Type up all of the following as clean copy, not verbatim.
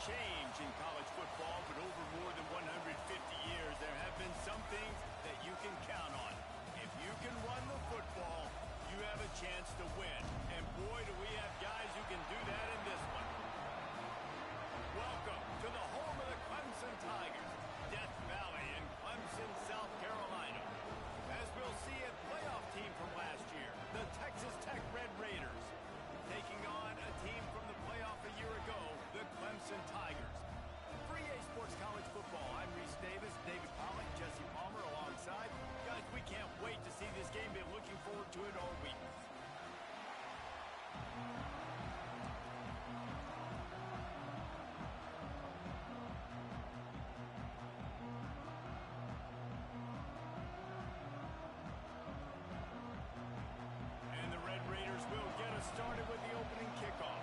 change in college football, but over more than 150 years, there have been some things that you can count on. If you can run the football, you have a chance to win. And boy, do we have guys who can do that in this one. Welcome to the home of the Clemson Tigers, Death Valley in Clemson, South Carolina. As we'll see, a playoff team from last year, the Texas Tech Red Raiders, taking on a team from the playoff a year ago, the Clemson Tigers. For EA Sports College Football, I'm Reese Davis, David Pollock, Jesse Palmer alongside. Guys, we can't wait to see this game. Been looking forward to it all week. And the Red Raiders will get us started with the opening kickoff.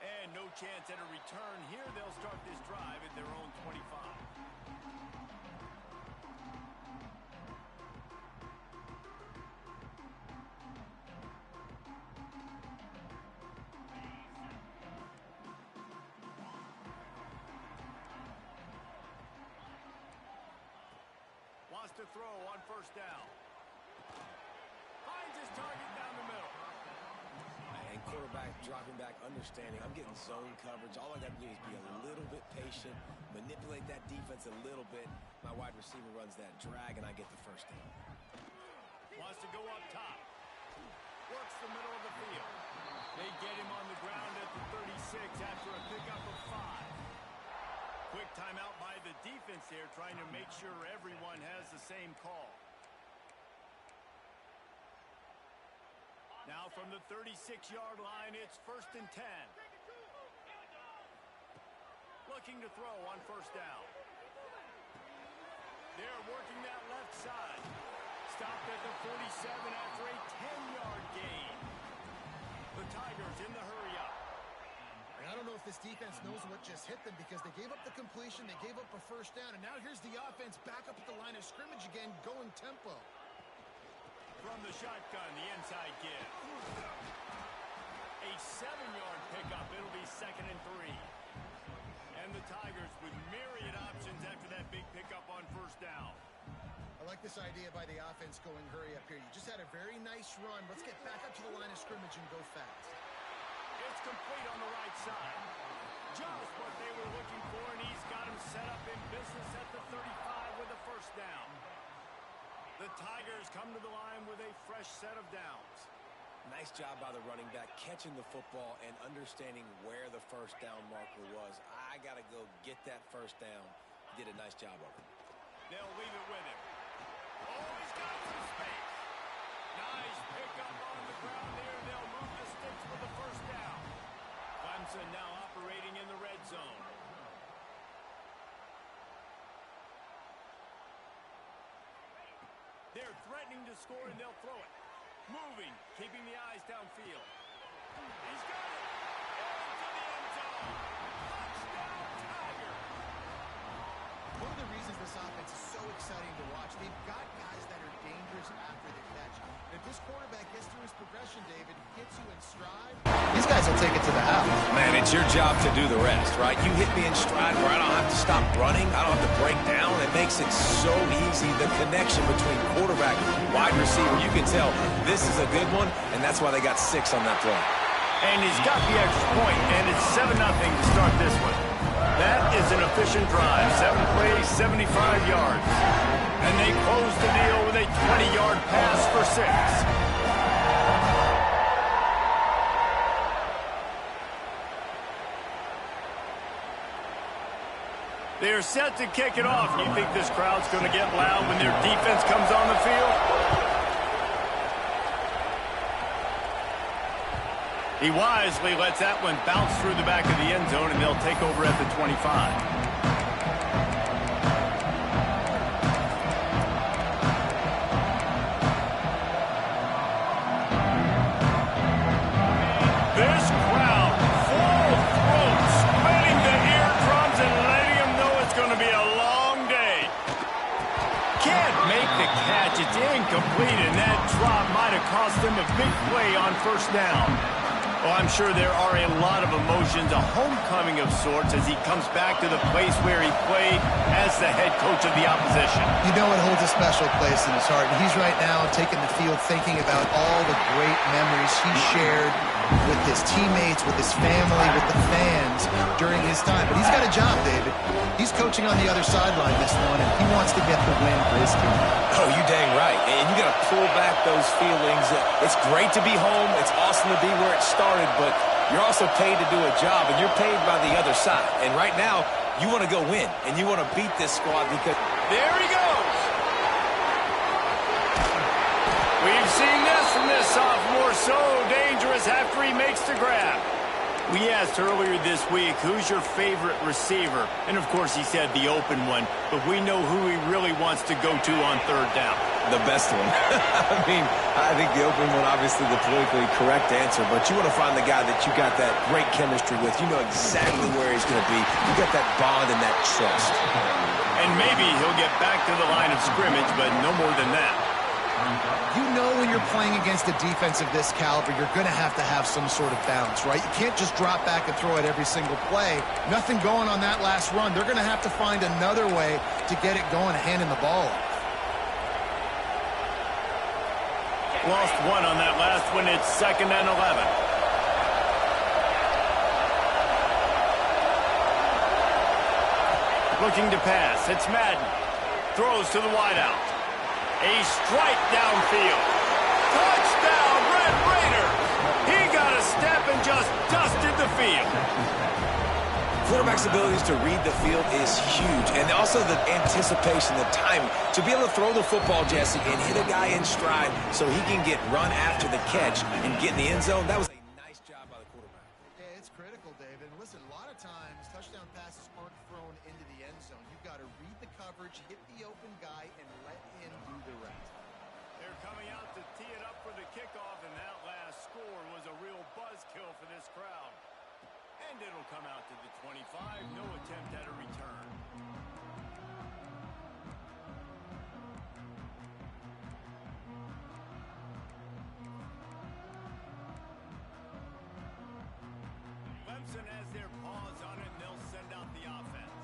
And no chance at a return here. They'll start this drive at their own 25. Wants to throw on first down. Finds his target down the middle. And quarterback dropping back, understanding I'm getting zone coverage. All I got to do is be a little bit patient, manipulate that defense a little bit. My wide receiver runs that drag, and I get the first down. Wants to go up top. Works the middle of the field. They get him on the ground at the 36 after a pickup of 5. Quick timeout by the defense here, trying to make sure everyone has the same call. Now from the 36-yard line, it's 1st and 10. Looking to throw on first down. They're working that left side. Stopped at the 47 after a 10-yard gain. The Tigers in the hurry up. I don't know if this defense knows what just hit them because they gave up the completion, they gave up a first down, and now here's the offense back up at the line of scrimmage again, going tempo. From the shotgun, the inside give. A 7-yard pickup. It'll be 2nd and 3. And the Tigers with myriad options after that big pickup on first down. I like this idea by the offense going hurry up here. You just had a very nice run. Let's get back up to the line of scrimmage and go fast. It's complete on the right side. Just what they were looking for, and he's got him set up in business at the 35 with a first down. The Tigers come to the line with a fresh set of downs. Nice job by the running back, catching the football and understanding where the first down marker was. I got to go get that first down. Did a nice job of it. They'll leave it with him. Oh, he's got some space. Nice pickup on the ground there. They'll move the sticks for the first down. Clemson now operating in the red zone. They're threatening to score, and they'll throw it. Moving, keeping the eyes downfield. He's got it. Into the end zone. Touchdown, Tiger. One of the reasons this offense is so exciting to watch, they've got guys that are dangerous after the catch. If this quarterback gets through his progression, David, hits you in stride, these guys will take it to the house. Man, it's your job to do the rest, right? You hit me in stride where I don't have to stop running. I don't have to break down. It makes it so easy. The connection between quarterback and wide receiver, you can tell this is a good one, and that's why they got 6 on that play. And he's got the extra point, and it's 7-0 to start this one. That is an efficient drive. 7 plays, 75 yards. And they close the deal with a 20-yard pass for 6. They're set to kick it off. You think this crowd's going to get loud when their defense comes on the field? He wisely lets that one bounce through the back of the end zone, and they'll take over at the 25. incomplete, and that drop might have cost him a big play on first down. Well, I'm sure there are a lot of emotions, a homecoming of sorts, as he comes back to the place where he played as the head coach of the opposition. You know it holds a special place in his heart, and he's right now taking the field thinking about all the great memories he shared with his teammates, with his family, with the fans during his time. But he's got a job, David. He's coaching on the other sideline this one, and he wants to get the win for his team. Oh, you dang right. And you got to pull back those feelings. It's great to be home. It's awesome to be where it started, but you're also paid to do a job, and you're paid by the other side. And right now, you want to go win, and you want to beat this squad because... There he goes! We've seen this from this sophomore, so dangerous after he makes the grab. We asked earlier this week, who's your favorite receiver? And, of course, he said the open one, but we know who he really wants to go to on third down. The best one. I mean, I think the open one, obviously the politically correct answer, but you want to find the guy that you got that great chemistry with. You know exactly where he's going to be. You got that bond and that trust. And maybe he'll get back to the line of scrimmage, but no more than that. You know when you're playing against a defense of this caliber, you're going to have some sort of balance, right? You can't just drop back and throw it every single play. Nothing going on that last run. They're going to have to find another way to get it going, handing the ball off. Lost one on that last one. It's 2nd and 11. Looking to pass. It's Madden. Throws to the wideout. A strike downfield. Touchdown, Red Raiders! He got a step and just dusted the field. Quarterback's abilities to read the field is huge, and also the anticipation, the timing. To be able to throw the football, Jesse, and hit a guy in stride so he can get run after the catch and get in the end zone, that was a nice job by the quarterback. Yeah, it's critical, David. And listen, a lot of times touchdown passes aren't thrown into the end zone. You've got to read the coverage, hit the open guy, and let him do the rest. They're coming out to tee it up for the kickoff, and that last score was a real buzzkill for this crowd. And it'll come out to the 25. No attempt at a return. Clemson has their paws on it, and they'll send out the offense.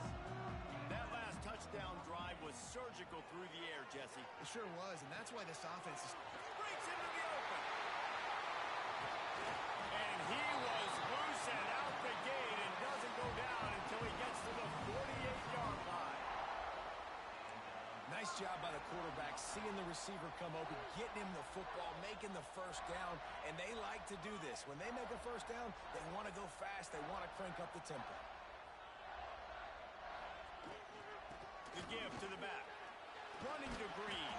That last touchdown drive was surgical through the air, Jesse. It sure was, and that's why this offense is... He breaks into the open. And he was loose and out the gate and doesn't go down until he gets to the 48-yard line. Nice job by the quarterback, seeing the receiver come open, getting him the football, making the first down, and they like to do this. When they make a first down, they want to go fast, they want to crank up the tempo. The give to the back. Running to Green.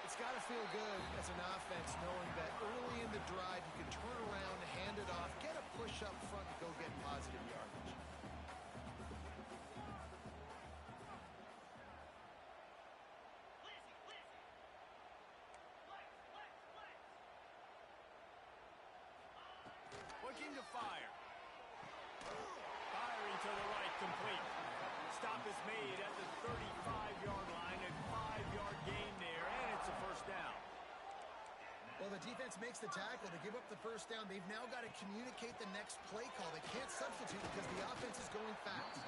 It's got to feel good as an offense knowing that early in the drive you can turn around, hand it off, get a push up front, and go get positive yardage. Looking to fire. Firing to the right, complete. Stop is made at the 35-yard line, a 5-yard gain there, and it's a first down. Well, the defense makes the tackle to give up the first down. They've now got to communicate the next play call. They can't substitute because the offense is going fast.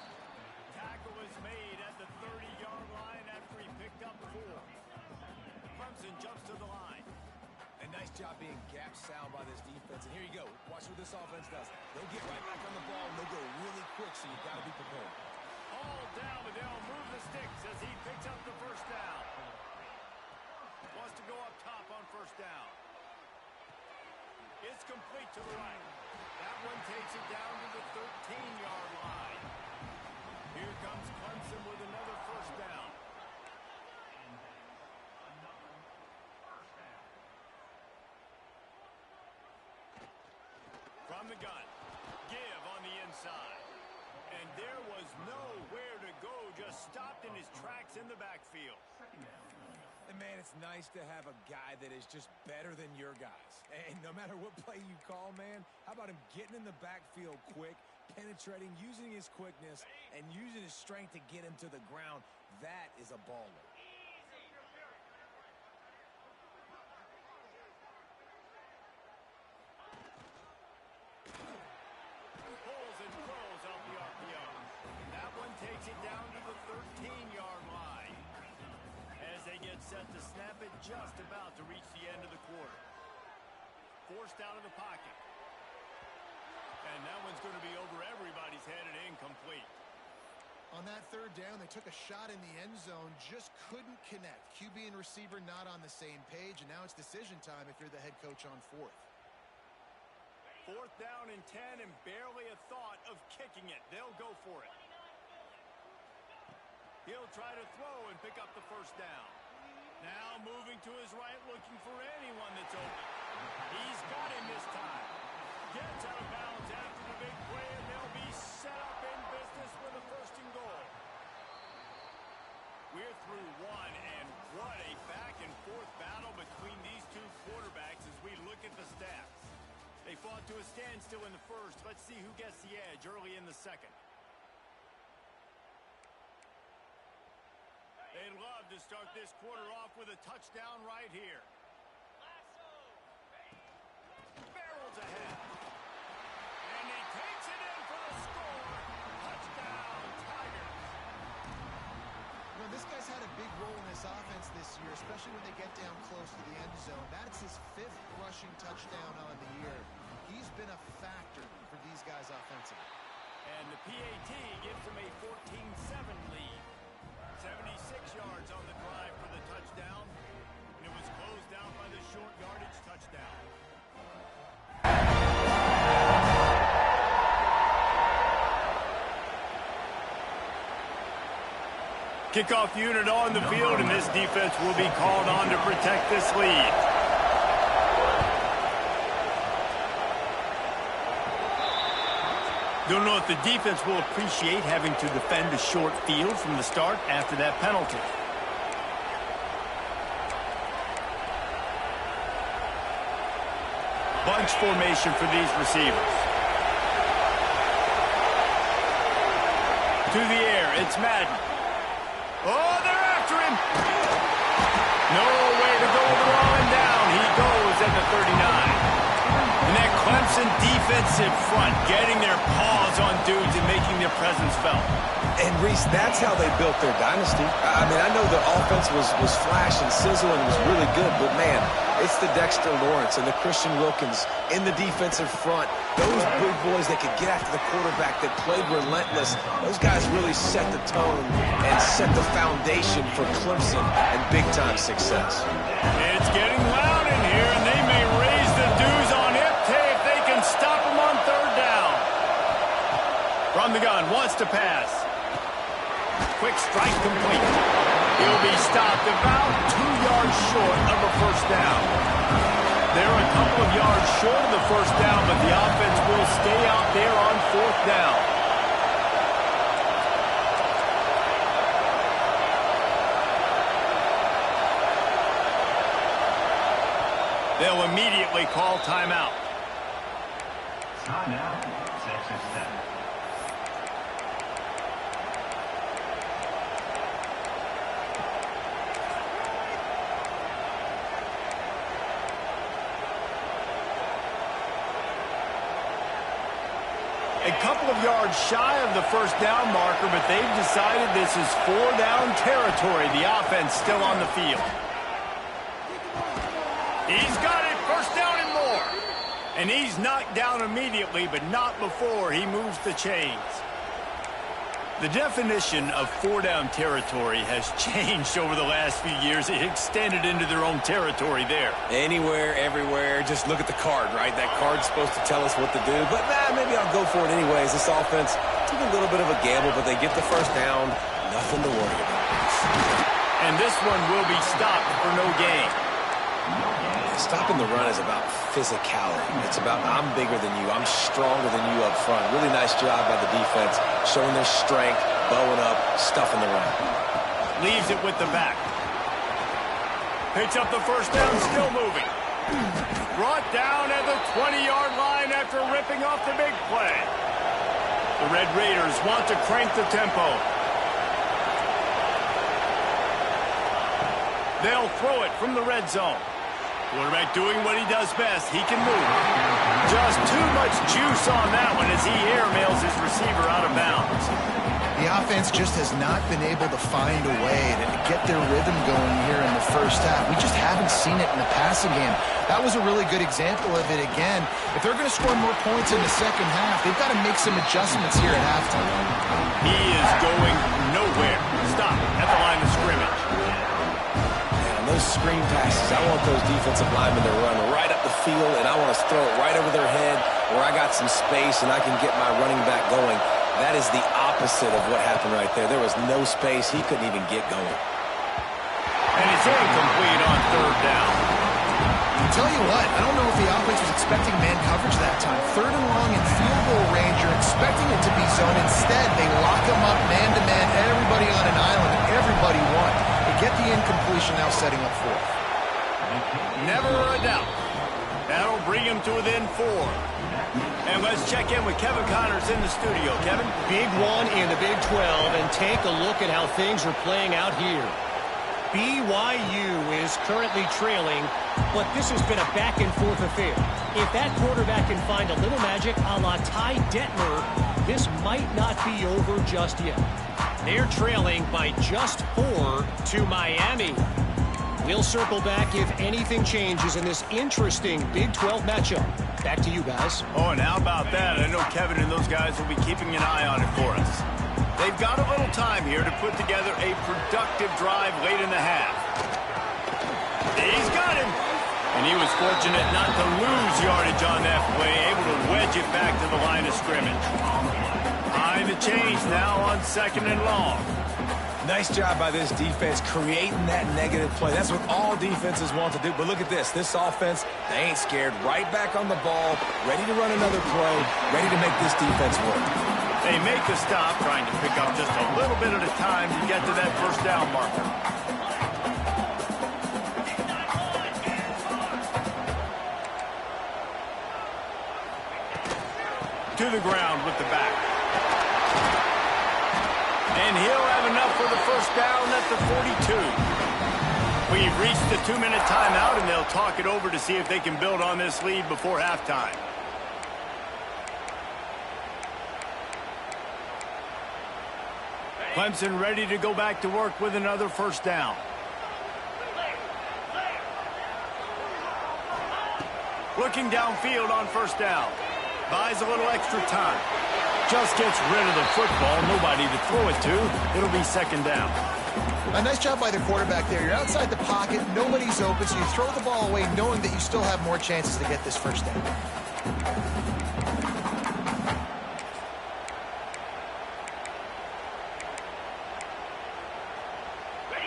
Tackle is made at the 30-yard line after he picked up 4. Clemson jumps to the line. A nice job being gap sound by this defense. And here you go. Watch what this offense does. They'll get right back on the ball, and they'll go really quick, so you've got to be prepared. All down, but they'll move the sticks as he picks up the first down. Wants to go up top on first down. It's complete to the right. That one takes it down to the 13-yard line. Here comes Clemson with another first down. From the gun. Give on the inside. And there was nowhere to go. Just stopped in his tracks in the backfield. And, man, it's nice to have a guy that is just better than your guys. And no matter what play you call, man, how about him getting in the backfield quick, penetrating, using his quickness, and using his strength to get him to the ground? That is a baller. takes it down to the 13-yard line. As they get set to snap it, just about to reach the end of the quarter. Forced out of the pocket. And that one's going to be over everybody's head and incomplete. On that third down, they took a shot in the end zone, just couldn't connect. QB and receiver not on the same page, and now it's decision time if you're the head coach on fourth. Fourth down and 10, and barely a thought of kicking it. They'll go for it. He'll try to throw and pick up the first down. Now moving to his right, looking for anyone that's open. He's got him this time. Gets out of bounds after the big play, and they'll be set up in business with a first and goal. We're through one, and what a back-and-forth battle between these two quarterbacks as we look at the stats. They fought to a standstill in the first. Let's see who gets the edge early in the second. They'd love to start this quarter off with a touchdown right here. Barrels ahead. And he takes it in for the score. Touchdown, Tigers. You know, this guy's had a big role in this offense this year, especially when they get down close to the end zone. That's his 5th rushing touchdown on the year. He's been a factor for these guys offensively. And the PAT gives them a 14-7 lead. 76 yards on the drive for the touchdown. And it was closed down by the short yardage touchdown. Kickoff unit on the field, and this defense will be called on to protect this lead. Don't know if the defense will appreciate having to defend a short field from the start after that penalty. Bunch formation for these receivers. To the air, it's Madden. Oh, they're after him. No way to go with the line down. He goes at the 39. And that Clemson defensive front getting their paws on dudes and making their presence felt. And, Reese, that's how they built their dynasty. I mean, I know the offense was flash and sizzle and was really good, but, man, it's the Dexter Lawrence and the Christian Wilkins in the defensive front. Those big boys that could get after the quarterback, that played relentless, those guys really set the tone and set the foundation for Clemson and big-time success. It's getting loud in here, and they may raise the dues on it if they can stop him on third down. From the gun, wants to pass. Quick strike complete. He'll be stopped about 2 yards short of a first down. They're a couple of yards short of the first down, but the offense will stay out there on fourth down. They'll immediately call timeout. Timeout, Texas Tech. A couple of yards shy of the first down marker, but they've decided this is 4-down territory. The offense still on the field. He's got it, first down and more. And he's knocked down immediately, but not before he moves the chains. The definition of 4-down territory has changed over the last few years. It extended into their own territory there. Anywhere, everywhere, just look at the card, right? That card's supposed to tell us what to do, but maybe I'll go for it anyways. This offense took a little bit of a gamble, but they get the first down. Nothing to worry about. And this one will be stopped for no gain. Stopping the run is about physicality. It's about I'm bigger than you. I'm stronger than you up front. Really nice job by the defense, showing their strength, bowing up, stuffing the run. Leaves it with the back. Picks up the first down, still moving. Brought down at the 20-yard line after ripping off the big play. The Red Raiders want to crank the tempo. They'll throw it from the red zone. Quarterback doing what he does best. He can move. Just too much juice on that one as he airmails his receiver out of bounds. The offense just has not been able to find a way to get their rhythm going here in the first half. We just haven't seen it in the passing game. That was a really good example of it again. If they're going to score more points in the second half, they've got to make some adjustments here at halftime. He is going nowhere. Stop at the line of scrimmage. Man, those screen passes, I want those defensive linemen to run right up the field, and I want to throw it right over their head where I got some space and I can get my running back going. That is the opposite of what happened right there. There was no space. He couldn't even get going. And it's incomplete on third down. I'll tell you what, I don't know if the offense was expecting man coverage that time. Third and long in field goal range, you're expecting it to be zone. Instead, they lock them up man-to-man, everybody on an island, and everybody won. They get the incompletion now setting up fourth. Never a doubt. That'll bring him to within 4. And let's check in with Kevin Connors in the studio. Kevin? Big one in the Big 12, and take a look at how things are playing out here. BYU is currently trailing, but this has been a back-and-forth affair. If that quarterback can find a little magic a la Ty Detmer, this might not be over just yet. They're trailing by just 4 to Miami. We'll circle back if anything changes in this interesting Big 12 matchup. Back to you guys. Oh, and how about that? I know Kevin and those guys will be keeping an eye on it for us. They've got a little time here to put together a productive drive late in the half. He's got him. And he was fortunate not to lose yardage on that play, able to wedge it back to the line of scrimmage. Behind the change now on 2nd and long. Nice job by this defense creating that negative play. That's what all defenses want to do. But look at this. This offense, they ain't scared. Right back on the ball, ready to run another play, ready to make this defense work. They make the stop, trying to pick up just a little bit at a time to get to that first down marker. To the ground with the back. And he'll have enough for the first down at the 42. We've reached the 2-minute timeout, and they'll talk it over to see if they can build on this lead before halftime. Clemson ready to go back to work with another first down. Looking downfield on first down. Buys a little extra time. Just gets rid of the football. Nobody to throw it to. It'll be 2nd down. A nice job by the quarterback there. You're outside the pocket. Nobody's open, so you throw the ball away knowing that you still have more chances to get this first down.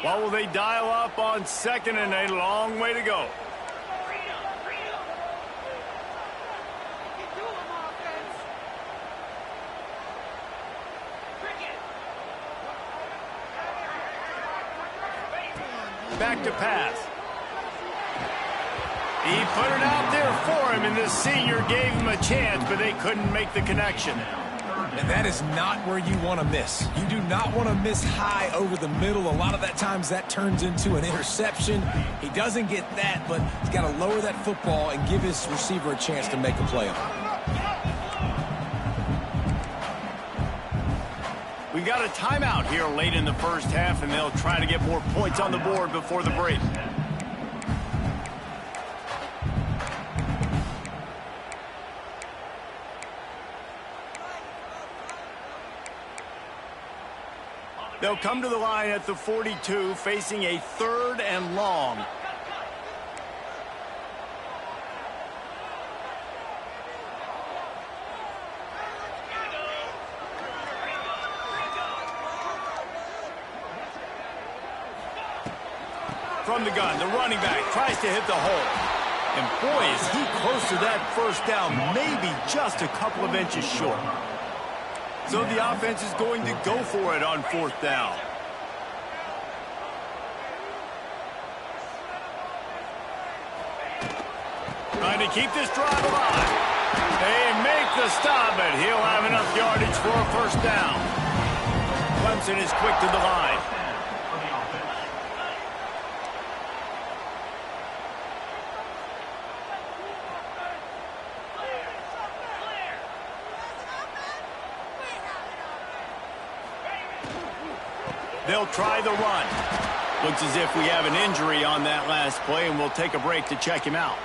What will they dial up on 2nd and a long way to go? Back to pass. He put it out there for him, and the senior gave him a chance, but they couldn't make the connection. And that is not where you want to miss. You do not want to miss high over the middle. A lot of that times that turns into an interception. He doesn't get that, but he's got to lower that football and give his receiver a chance to make a play on it. We got a timeout here late in the first half, and they'll try to get more points on the board before the break. They'll come to the line at the 42, facing a 3rd and long. From the gun, the running back tries to hit the hole. And boy, is he close to that first down, maybe just a couple of inches short. So the offense is going to go for it on 4th down. Trying to keep this drive alive. They make the stop, but he'll have enough yardage for a first down. Clemson is quick to the line. They'll try the run. Looks as if we have an injury on that last play, and we'll take a break to check him out.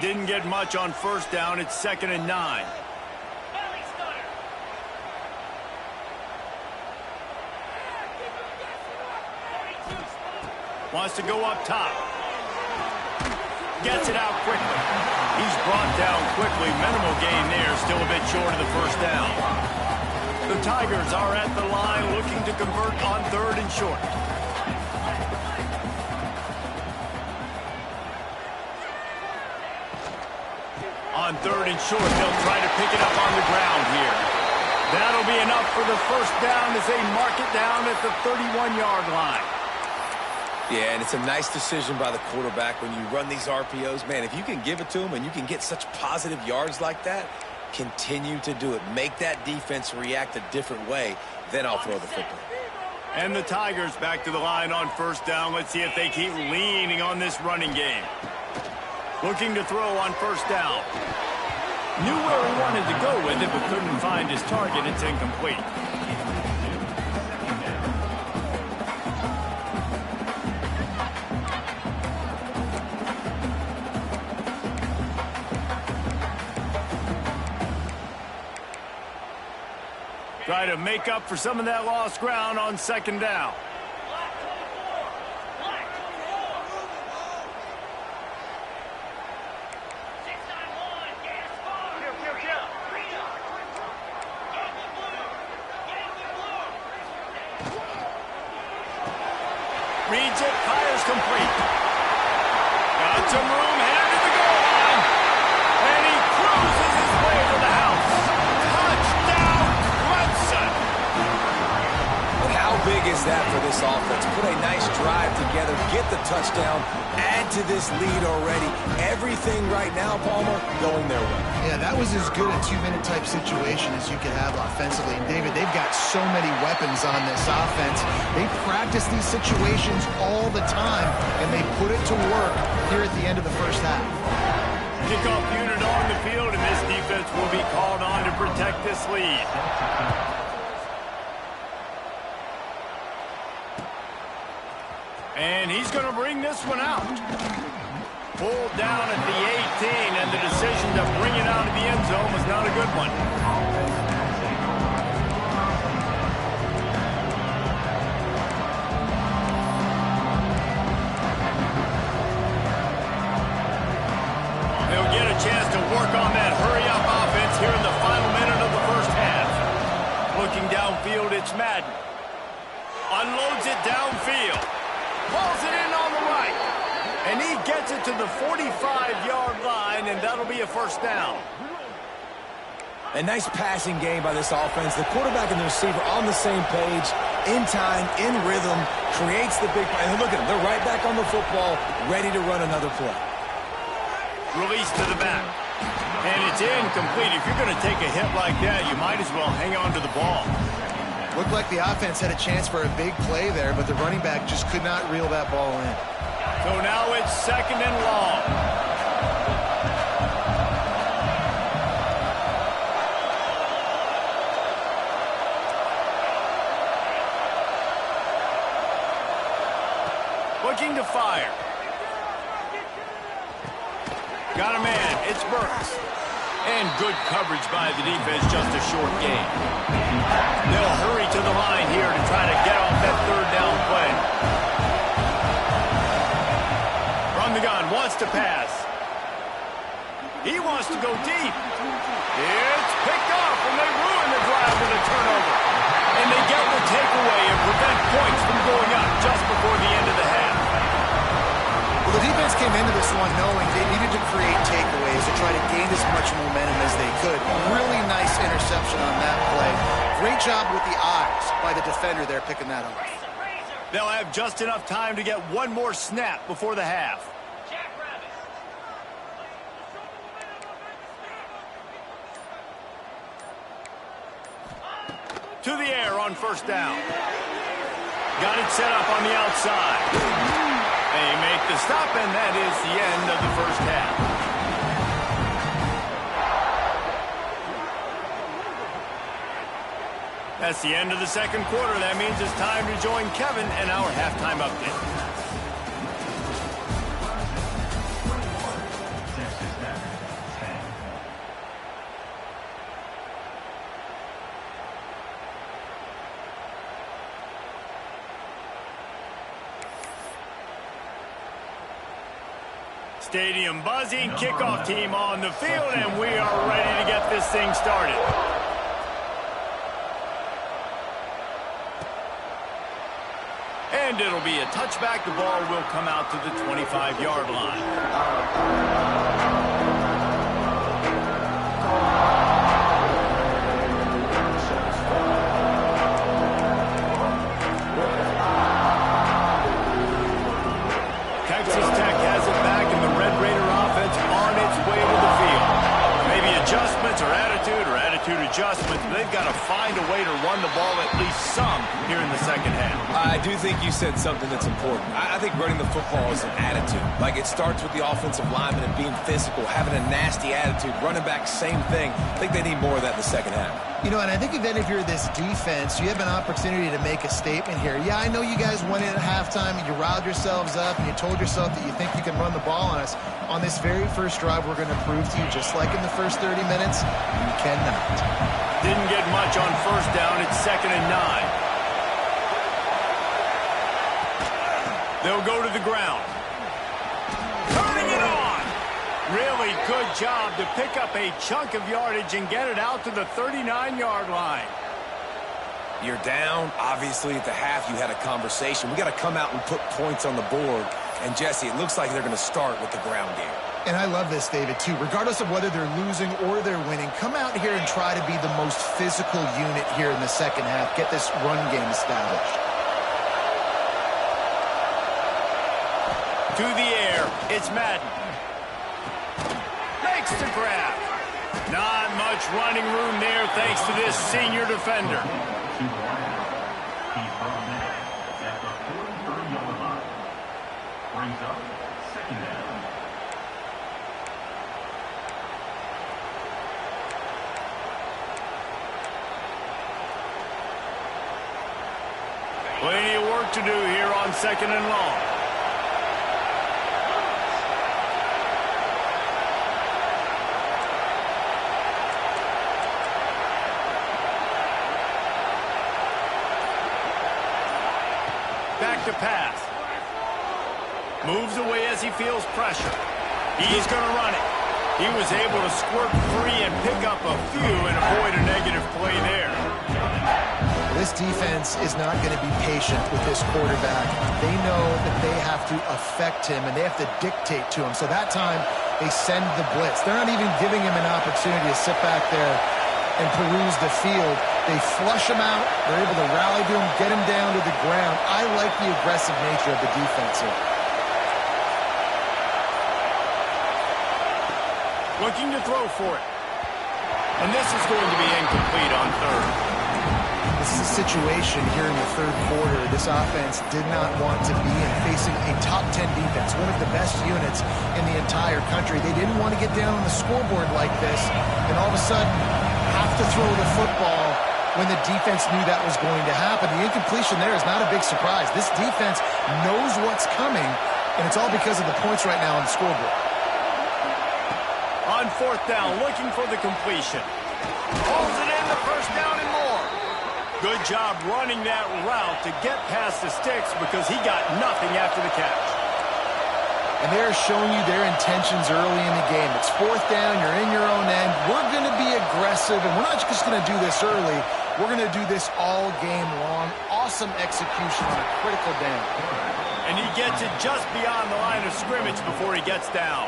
Didn't get much on first down. It's 2nd and 9. Wants to go up top. Gets it out quickly. He's brought down quickly. Minimal gain there. Still a bit short of the first down. The Tigers are at the line looking to convert on 3rd and short. On 3rd and short, they'll try to pick it up on the ground here. That'll be enough for the first down as they mark it down at the 31-yard line. Yeah, and it's a nice decision by the quarterback when you run these RPOs. Man, if you can give it to him and you can get such positive yards like that, continue to do it. Make that defense react a different way, then I'll throw the football. And the Tigers back to the line on first down. Let's see if they keep leaning on this running game. Looking to throw on first down. Knew where he wanted to go with it, but couldn't find his target. It's incomplete. Try to make up for some of that lost ground on 2nd down. Reads it, fires complete. Got some room, headed to the goal line. And he cruises his way to the house. Touchdown, Clemson. But how big is that for this offense? Put a nice drive together, get the touchdown, add to this lead already. Everything right now, Palmer, going their way. Yeah, that was as good a 2-minute type situation as you could have offensively. And David, they've got so many weapons on this offense. They practice these situations all the time, and they put it to work here at the end of the first half. Kickoff unit on the field, and this defense will be called on to protect this lead. And he's going to bring this one out. Pulled down at the 18, and the decision to bring it out of the end zone was not a good one. They'll get a chance to work on that hurry-up offense here in the final minute of the first half. Looking downfield, it's Madden. Unloads it downfield. Pulls it in on the right. And he gets it to the 45-yard line, and that'll be a first down. A nice passing game by this offense. The quarterback and the receiver on the same page, in time, in rhythm, creates the big play. And look at them. They're right back on the football, ready to run another play. Release to the back. And it's incomplete. If you're going to take a hit like that, you might as well hang on to the ball. Looked like the offense had a chance for a big play there, but the running back just could not reel that ball in. So now it's 2nd and long. Looking to fire. Got a man. It's Burks. And good coverage by the defense, just a short gain. They'll hurry to the line here to try to get off that 3rd down play. From the gun, wants to pass. He wants to go deep. It's picked off, and they ruin the drive with a turnover. And they get the takeaway and prevent points from going up just before the end of the half. Well, the defense came into this one knowing they needed to create takeaways to try to gain as much momentum as they could. Really nice interception on that play. Great job with the eyes by the defender there picking that up. They'll have just enough time to get one more snap before the half. To the air on first down. Got it set up on the outside. They make the stop, and that is the end of the first half. That's the end of the second quarter. That means it's time to join Kevin and our halftime update. Stadium buzzing, kickoff team on the field, and we are ready to get this thing started. And it'll be a touchback. The ball will come out to the 25-yard line. Texas Tech has it back, and the Red Raider offense on its way to the field. Maybe adjustments or attitude adjustments, but they've got to find a way to run the ball at least some here in the second half. I do think you said something that's important. I think running the football is an attitude. Like, it starts with the offensive lineman and being physical, having a nasty attitude. Running back, same thing. I think they need more of that in the second half. You know, and I think then if you're this defense, you have an opportunity to make a statement here. Yeah, I know you guys went in at halftime and you riled yourselves up and you told yourself that you think you can run the ball on us. On this very first drive, we're going to prove to you, just like in the first 30 minutes, you cannot. Didn't get much on first down. It's 2nd and 9. They'll go to the ground. Turning it on. Really good job to pick up a chunk of yardage and get it out to the 39-yard line. You're down. Obviously, at the half, you had a conversation. We got to come out and put points on the board. And, Jesse, it looks like they're going to start with the ground game. And I love this, David, too. Regardless of whether they're losing or they're winning, come out here and try to be the most physical unit here in the second half. Get this run game established. To the air, it's Madden. Makes the grab. Not much running room there thanks to this senior defender. Brings up 2nd down. Plenty of work to do here on 2nd and long. Back to pass. Moves away as he feels pressure. He's going to run it. He was able to squirt free and pick up a few and avoid a negative play there. This defense is not going to be patient with this quarterback. They know that they have to affect him, and they have to dictate to him. So that time, they send the blitz. They're not even giving him an opportunity to sit back there and peruse the field. They flush him out. They're able to rally to him, get him down to the ground. I like the aggressive nature of the defense here. Looking to throw for it. And this is going to be incomplete on 3rd. This is a situation here in the 3rd quarter this offense did not want to be in, facing a top 10 defense, one of the best units in the entire country. They didn't want to get down on the scoreboard like this and all of a sudden have to throw the football when the defense knew that was going to happen. The incompletion there is not a big surprise. This defense knows what's coming, and it's all because of the points right now on the scoreboard. On 4th down, looking for the completion. Pulls it in, the first down and more. Good job running that route to get past the sticks because he got nothing after the catch. And they're showing you their intentions early in the game. It's 4th down, you're in your own end. We're going to be aggressive, and we're not just going to do this early. We're going to do this all game long. Awesome execution on a critical down. And he gets it just beyond the line of scrimmage before he gets down.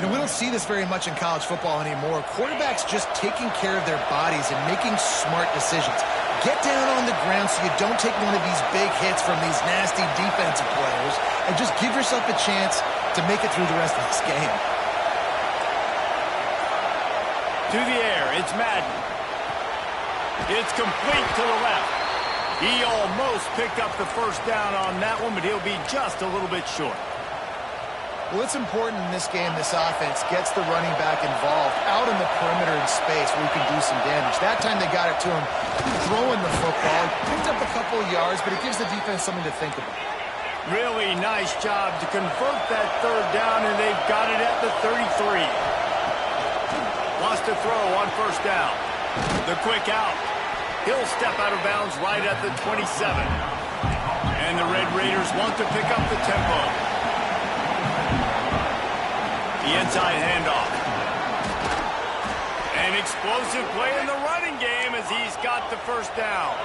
You know, we don't see this very much in college football anymore. Quarterbacks just taking care of their bodies and making smart decisions. Get down on the ground so you don't take one of these big hits from these nasty defensive players and just give yourself a chance to make it through the rest of this game. To the air, it's Madden. It's complete to the left. He almost picked up the first down on that one, but he'll be just a little bit short. Well, it's important in this game, this offense gets the running back involved out in the perimeter in space where he can do some damage. That time they got it to him throwing the football. Picked up a couple of yards, but it gives the defense something to think about. Really nice job to convert that third down, and they've got it at the 33. Wants to throw on first down. The quick out. He'll step out of bounds right at the 27. And the Red Raiders want to pick up the tempo. The inside handoff. An explosive play in the running game as he's got the first down.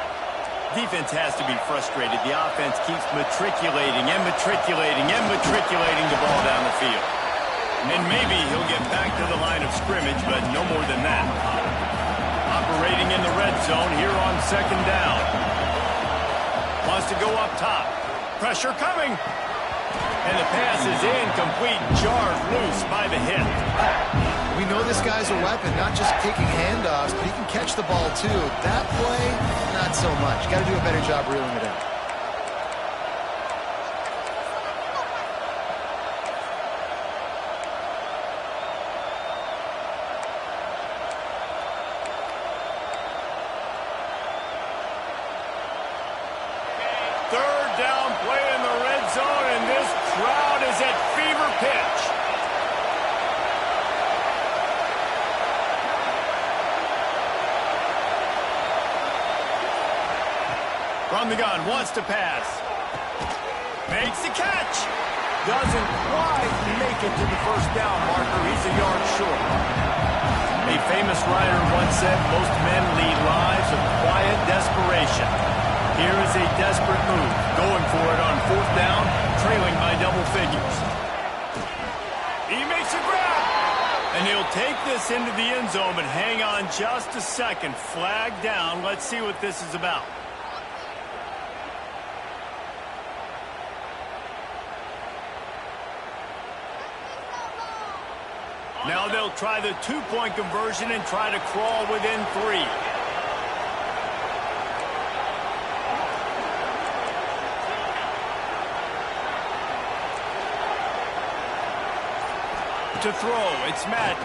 Defense has to be frustrated. The offense keeps matriculating and matriculating and matriculating the ball down the field. And maybe he'll get back to the line of scrimmage, but no more than that. Operating in the red zone here on second down. Wants to go up top. Pressure coming. And the pass is incomplete, jarred loose by the hit. We know this guy's a weapon, not just kicking handoffs, but he can catch the ball too. That play, not so much. Got to do a better job reeling it in. Third down play in the red zone, and this crowd is at fever pitch. From the gun, wants to pass. Makes the catch. Doesn't quite make it to the first down marker. He's a yard short. A famous writer once said, most men lead lives of quiet desperation. Here is a desperate move, going for it on fourth down, trailing by double figures. He makes a grab, and he'll take this into the end zone, but hang on just a second. Flag down. Let's see what this is about. Now they'll try the two-point conversion and try to crawl within 3. To throw, it's Madden.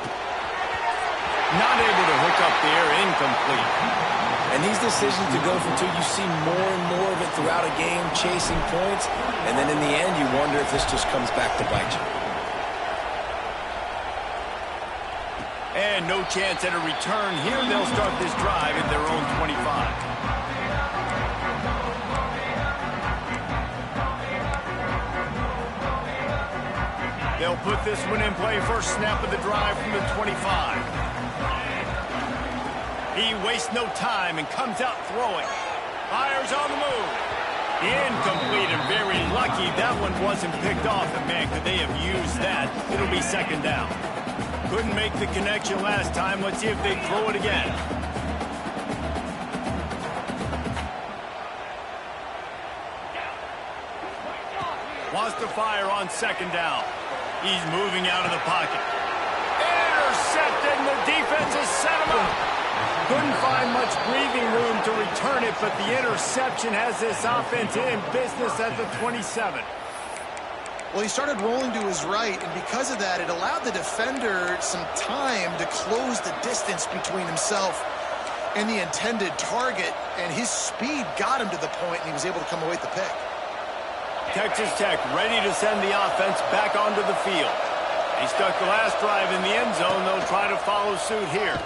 Not able to hook up there, incomplete. And these decisions to go for 2, you see more and more of it throughout a game, chasing points, and then in the end you wonder if this just comes back to bite you. And no chance at a return here. They'll start this drive at their own 25. They'll put this one in play first snap of the drive from the 25. He wastes no time and comes out throwing. Fires on the move. Incomplete and very lucky that one wasn't picked off. And man, could they have used that? It'll be second down. Couldn't make the connection last time. Let's see if they throw it again. Wants to fire on second down. He's moving out of the pocket. Intercepted, and the defense has set him up. Couldn't find much breathing room to return it, but the interception has this offense in business at the 27. Well, he started rolling to his right, and because of that, it allowed the defender some time to close the distance between himself and the intended target, and his speed got him to the point, and he was able to come away with the pick. Texas Tech ready to send the offense back onto the field. He stuck the last drive in the end zone. They'll try to follow suit here.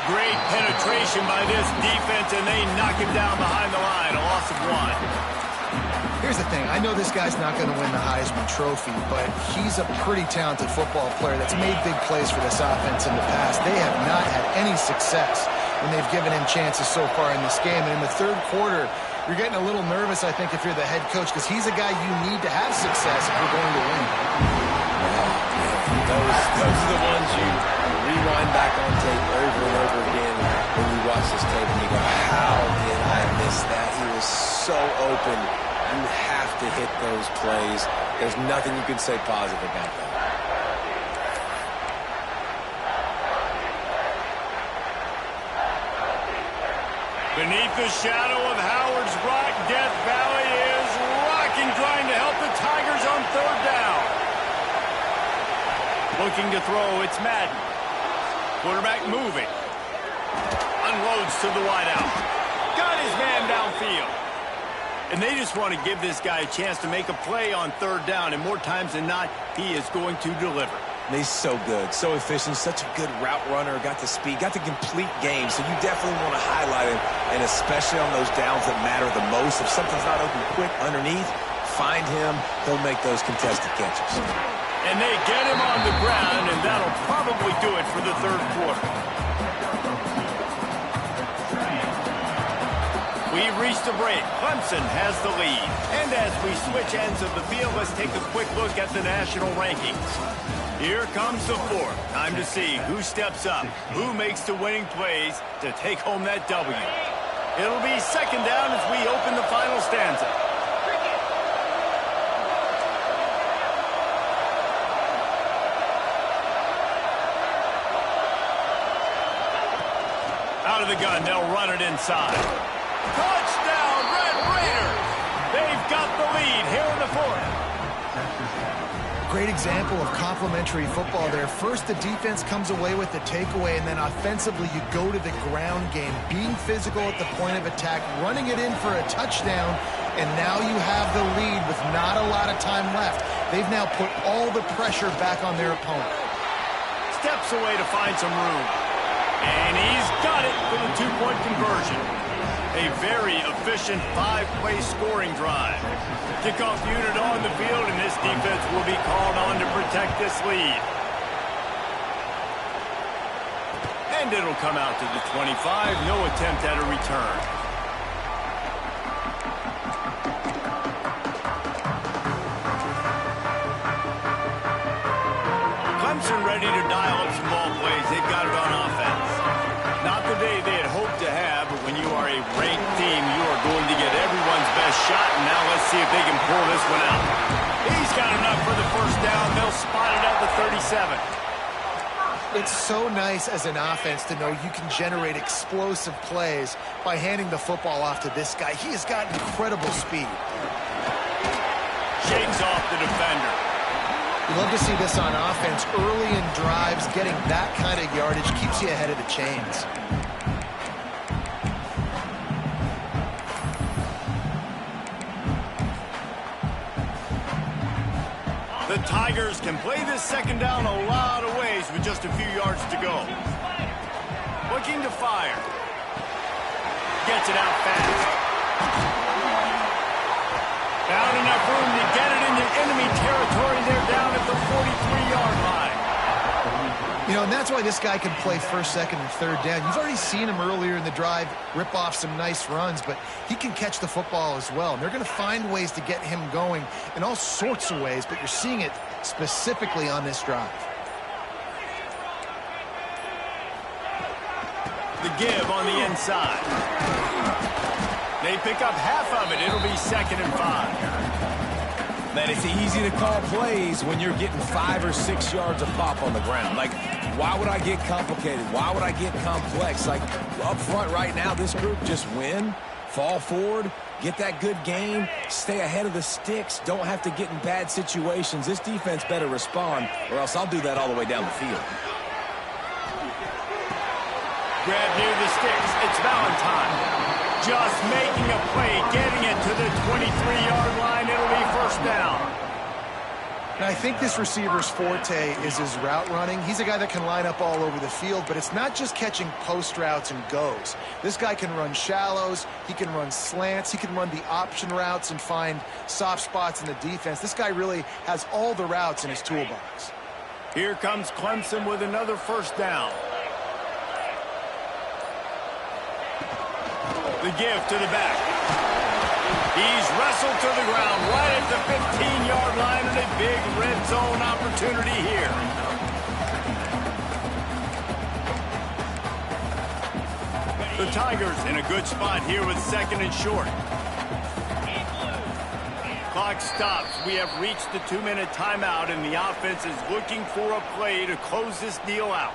Great penetration by this defense, and they knock him down behind the line. A loss of 1. Here's the thing. I know this guy's not going to win the Heisman Trophy, but he's a pretty talented football player that's made big plays for this offense in the past. They have not had any success when they've given him chances so far in this game. And in the third quarter, you're getting a little nervous, I think, if you're the head coach, because he's a guy you need to have success if you're going to win. Those are the ones you rewind back on tape over and over again when you watch this tape and you go, how did I miss that? He was so open. You have to hit those plays. There's nothing you can say positive about that. Beneath the shadow of Howard's Rock, Death Valley is rocking, trying to help the Tigers on third down. Looking to throw, it's Madden. Quarterback moving. Unloads to the wideout. Got his man downfield. And they just want to give this guy a chance to make a play on third down, and more times than not, he is going to deliver. He's so good, so efficient, such a good route runner, got the speed, got the complete game, so you definitely want to highlight him, and especially on those downs that matter the most. If something's not open quick underneath, find him, he'll make those contested catches. And they get him on the ground, and that'll probably do it for the third quarter. We've reached a break. Clemson has the lead. And as we switch ends of the field, let's take a quick look at the national rankings. Here comes the fourth. Time to see who steps up, who makes the winning plays to take home that W. It'll be second down as we open the final stanza. Out of the gun, they'll run it inside. Touchdown, Red Raiders! They've got the lead here in the fourth. Great example of complementary football there. First, the defense comes away with the takeaway, and then offensively, you go to the ground game, being physical at the point of attack, running it in for a touchdown, and now you have the lead with not a lot of time left. They've now put all the pressure back on their opponent. Steps away to find some room. And he's got it for the two-point conversion. A very efficient five-play scoring drive. Kickoff unit on the field, and this defense will be called on to protect this lead. And it'll come out to the 25. No attempt at a return. Clemson ready to dial up some ball plays. They've got it on offense. Not the day they had hoped to have, but when you are a ranked team, you are going to get everyone's best shot, and now let's see if they can pull this one out. He's got enough for the first down. They'll spot it at the 37. It's so nice as an offense to know you can generate explosive plays by handing the football off to this guy. He has got incredible speed. Shakes off the defender. You love to see this on offense. Early in drives, getting that kind of yardage keeps you ahead of the chains. The Tigers can play this second down a lot of ways with just a few yards to go. Looking to fire. Gets it out fast. Found enough room to get it into enemy territory. They're down at the 43-yard line. You know, and that's why this guy can play first, second, and third down. You've already seen him earlier in the drive rip off some nice runs, but he can catch the football as well. And they're going to find ways to get him going in all sorts of ways, but you're seeing it specifically on this drive. The give on the inside. They pick up half of it. It'll be 2nd and 5. Man, it's easy to call plays when you're getting 5 or 6 yards of pop on the ground. Like, why would I get complicated? Why would I get complex? Like, up front right now, this group just win, fall forward, get that good game, stay ahead of the sticks, don't have to get in bad situations. This defense better respond, or else I'll do that all the way down the field. Grab near the sticks. It's Valentine. Just making a play, getting it to the 23-yard line. It'll be first down. And I think this receiver's forte is his route running. He's a guy that can line up all over the field, but it's not just catching post routes and goes. This guy can run shallows, he can run slants, he can run the option routes and find soft spots in the defense. This guy really has all the routes in his toolbox. Here comes Clemson with another first down. The give to the back. He's wrestled to the ground right at the 15-yard line, and a big red zone opportunity here. The Tigers in a good spot here with 2nd and short. Clock stops. We have reached the 2-minute timeout, and the offense is looking for a play to close this deal out.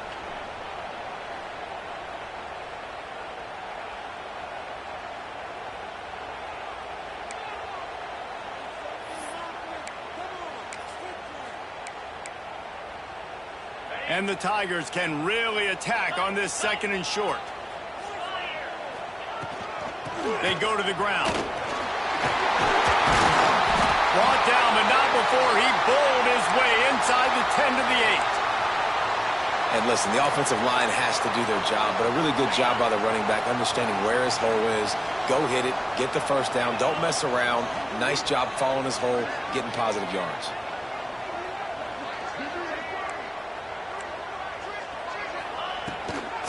And the Tigers can really attack on this 2nd and short. They go to the ground. Brought down, but not before he bowled his way inside the 10 to the 8. And listen, the offensive line has to do their job, but a really good job by the running back, understanding where his hole is. Go hit it, get the first down, don't mess around. Nice job following his hole, getting positive yards.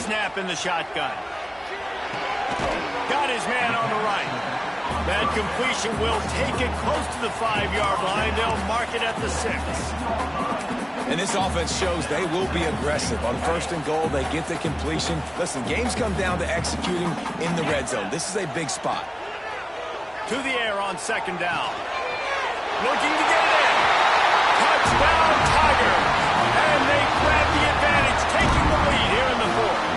Snap in the shotgun. Got his man on the right. That completion will take it close to the 5-yard line. They'll mark it at the 6. And this offense shows they will be aggressive. On 1st and goal, they get the completion. Listen, games come down to executing in the red zone. This is a big spot. To the air on 2nd down. Looking to get it in. Touchdown, Tigers. And they grab the advantage, taking the lead here in the 4th.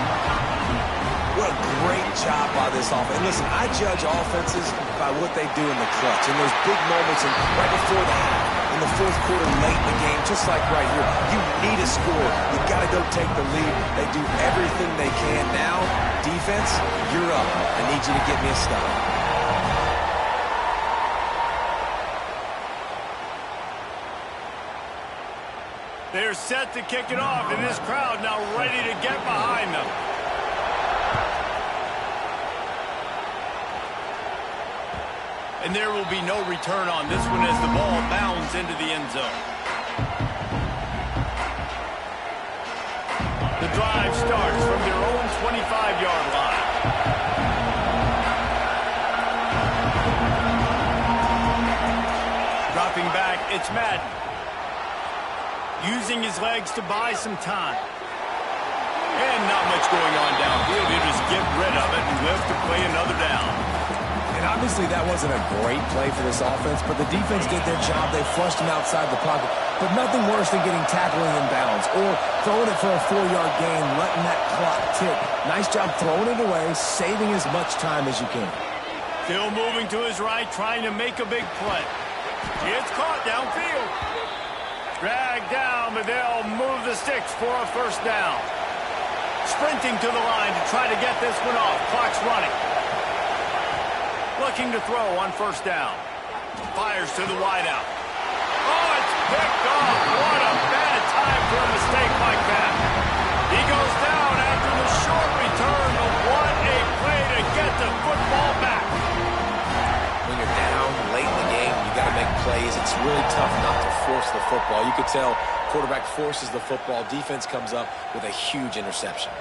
What a great job by this offense. And listen, I judge offenses by what they do in the clutch. In those big moments and right before the half, in the 4th quarter, late in the game, just like right here. You need a score. You got to go take the lead. They do everything they can. Now, defense, you're up. I need you to get me a stop. They're set to kick it off, and this crowd now ready to get behind them. And there will be no return on this one as the ball bounds into the end zone. The drive starts from their own 25-yard line. Dropping back, it's Madden. Using his legs to buy some time. And not much going on downfield. He'll just get rid of it and live to play another down. And obviously that wasn't a great play for this offense, but the defense did their job. They flushed him outside the pocket. But nothing worse than getting tackled in bounds or throwing it for a 4-yard gain, letting that clock tick. Nice job throwing it away, saving as much time as you can. Still moving to his right, trying to make a big play. It's caught downfield. Dragged down, but they'll move the sticks for a 1st down. Sprinting to the line to try to get this one off. Clock's running. Looking to throw on 1st down. Fires to the wideout. Oh, it's picked off. What a bad time for a mistake like that. He goes down after the short return, but what a play to get the football back. When you're down late in the game, you got to make plays. It's really tough not to force the football. You could tell quarterback forces the football. Defense comes up with a huge interception.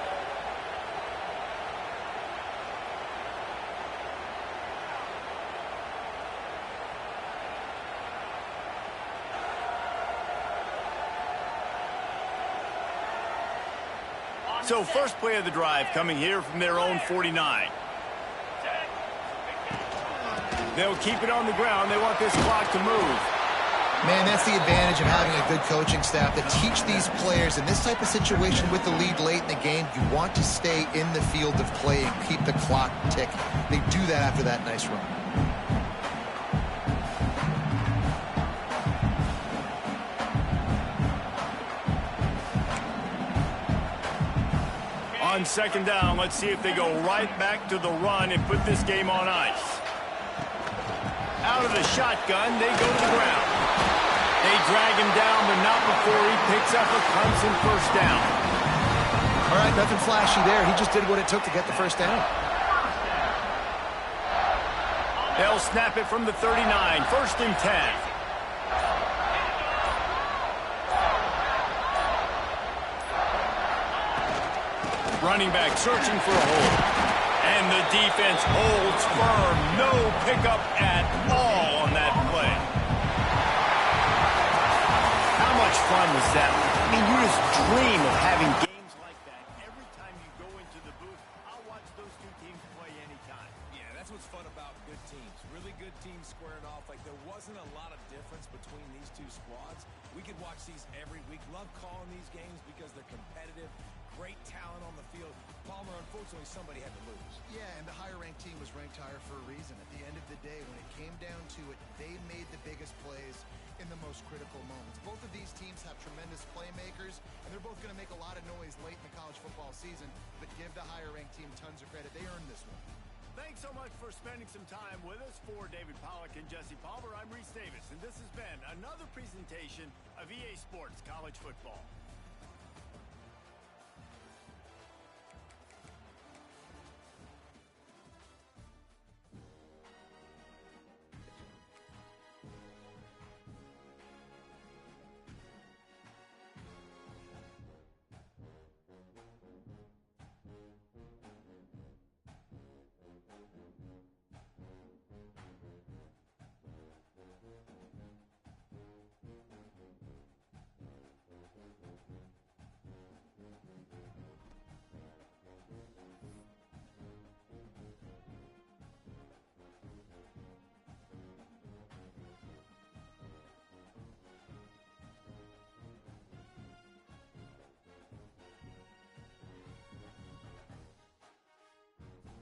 So first play of the drive coming here from their own 49. They'll keep it on the ground. They want this clock to move. Man, that's the advantage of having a good coaching staff that teach these players in this type of situation with the lead late in the game. You want to stay in the field of play and keep the clock ticking. They do that after that nice run. On 2nd down, let's see if they go right back to the run and put this game on ice. Out of the shotgun, they go to the ground. They drag him down, but not before he picks up a Clemson 1st down. All right, nothing flashy there. He just did what it took to get the 1st down. They'll snap it from the 39, 1st and 10. Running back searching for a hole. And the defense holds firm. No pickup at all on that play. How much fun was that? I mean, you just dream of having games like that. Every time you go into the booth, I'll watch those two teams play anytime. Yeah, that's what's fun about good teams. Really good teams squaring off. Like, there wasn't a lot of difference between these two squads. We could watch these every week. Love calling these games because they're competitive. Great talent on the field. Palmer, unfortunately, somebody had to lose. Yeah, and the higher-ranked team was ranked higher for a reason. At the end of the day, when it came down to it, they made the biggest plays in the most critical moments. Both of these teams have tremendous playmakers, and they're both going to make a lot of noise late in the college football season, but give the higher-ranked team tons of credit. They earned this one. Thanks so much for spending some time with us. For David Pollack and Jesse Palmer, I'm Reese Davis, and this has been another presentation of EA Sports College Football.